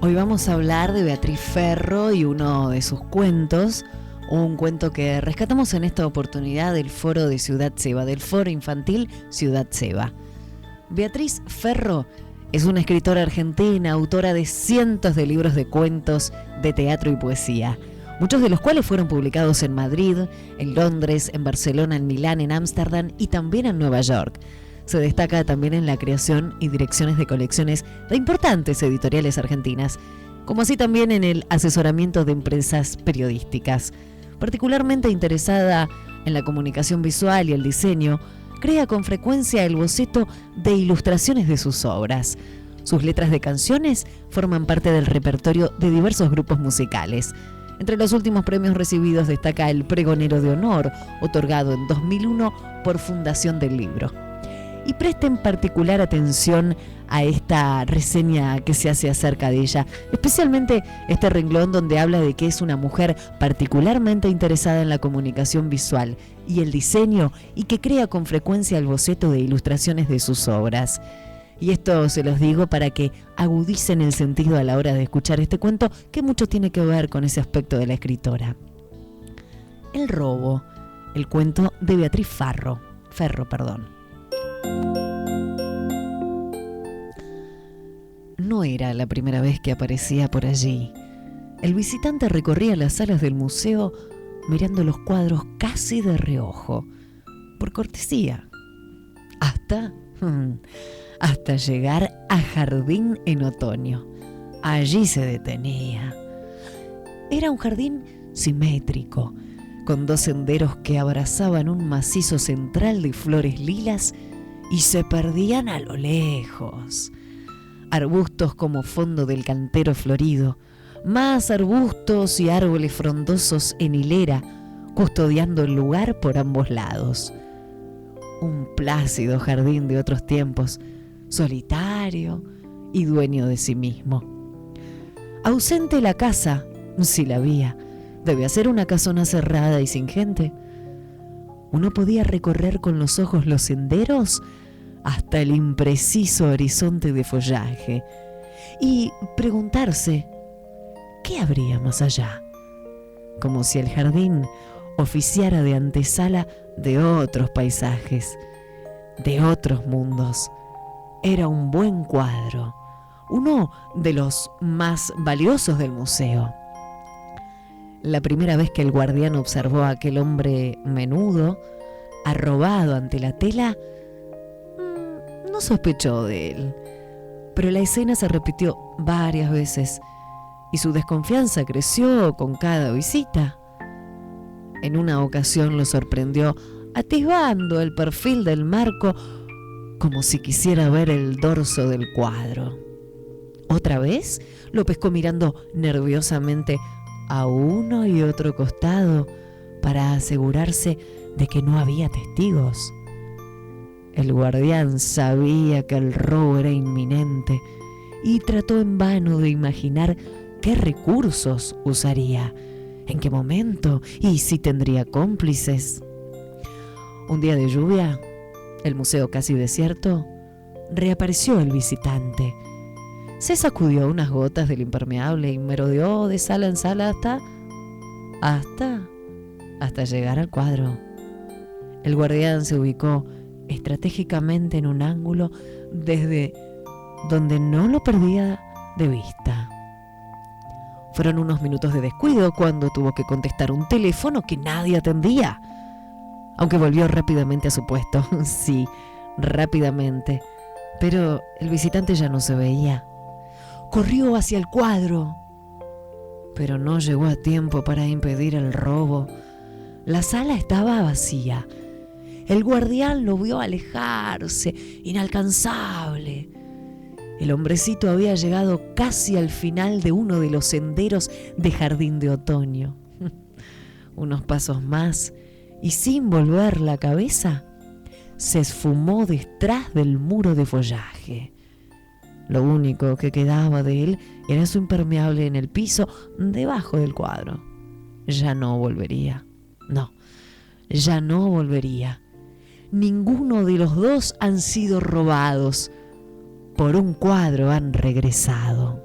Hoy vamos a hablar de Beatriz Ferro y uno de sus cuentos, un cuento que rescatamos en esta oportunidad del foro de Ciudad Ceba, del foro infantil Ciudad Ceba. Beatriz Ferro es una escritora argentina, autora de cientos de libros de cuentos, de teatro y poesía, muchos de los cuales fueron publicados en Madrid, en Londres, en Barcelona, en Milán, en Ámsterdam y también en Nueva York. Se destaca también en la creación y direcciones de colecciones de importantes editoriales argentinas, como así también en el asesoramiento de empresas periodísticas. Particularmente interesada en la comunicación visual y el diseño, crea con frecuencia el boceto de ilustraciones de sus obras. Sus letras de canciones forman parte del repertorio de diversos grupos musicales. Entre los últimos premios recibidos destaca el Pregonero de Honor, otorgado en 2001 por Fundación del Libro. Y presten particular atención a esta reseña que se hace acerca de ella, especialmente este renglón donde habla de que es una mujer particularmente interesada en la comunicación visual y el diseño y que crea con frecuencia el boceto de ilustraciones de sus obras. Y esto se los digo para que agudicen el sentido a la hora de escuchar este cuento que mucho tiene que ver con ese aspecto de la escritora. El robo, el cuento de Beatriz Ferro. No era la primera vez que aparecía por allí. El visitante recorría las salas del museo mirando los cuadros casi de reojo, por cortesía, hasta llegar a Jardín en Otoño. Allí se detenía. Era un jardín simétrico, con dos senderos que abrazaban un macizo central de flores lilas y se perdían a lo lejos. Arbustos como fondo del cantero florido, más arbustos y árboles frondosos en hilera, custodiando el lugar por ambos lados. Un plácido jardín de otros tiempos, solitario y dueño de sí mismo. Ausente la casa, si la había, debía ser una casona cerrada y sin gente. Uno podía recorrer con los ojos los senderos hasta el impreciso horizonte de follaje y preguntarse ¿qué habría más allá? Como si el jardín oficiara de antesala de otros paisajes, de otros mundos. Era un buen cuadro, uno de los más valiosos del museo. La primera vez que el guardián observó a aquel hombre menudo, arrobado ante la tela, no sospechó de él, pero la escena se repitió varias veces y su desconfianza creció con cada visita. En una ocasión lo sorprendió atisbando el perfil del marco como si quisiera ver el dorso del cuadro. Otra vez lo pescó mirando nerviosamente a uno y otro costado para asegurarse de que no había testigos. El guardián sabía que el robo era inminente y trató en vano de imaginar qué recursos usaría, en qué momento y si tendría cómplices. Un día de lluvia, el museo casi desierto, reapareció el visitante. Se sacudió unas gotas del impermeable y merodeó de sala en sala hasta llegar al cuadro. El guardián se ubicó estratégicamente en un ángulo desde donde no lo perdía de vista. Fueron unos minutos de descuido cuando tuvo que contestar un teléfono que nadie atendía, aunque volvió rápidamente a su puesto. Sí, rápidamente, pero el visitante ya no se veía. Corrió hacia el cuadro, pero no llegó a tiempo para impedir el robo. La sala estaba vacía. El guardián lo vio alejarse, inalcanzable. El hombrecito había llegado casi al final de uno de los senderos de Jardín de Otoño. Unos pasos más, y sin volver la cabeza, se esfumó detrás del muro de follaje. Lo único que quedaba de él era su impermeable en el piso, debajo del cuadro. Ya no volvería. No, ya no volvería. Ninguno de los dos han sido robados. Por un cuadro han regresado.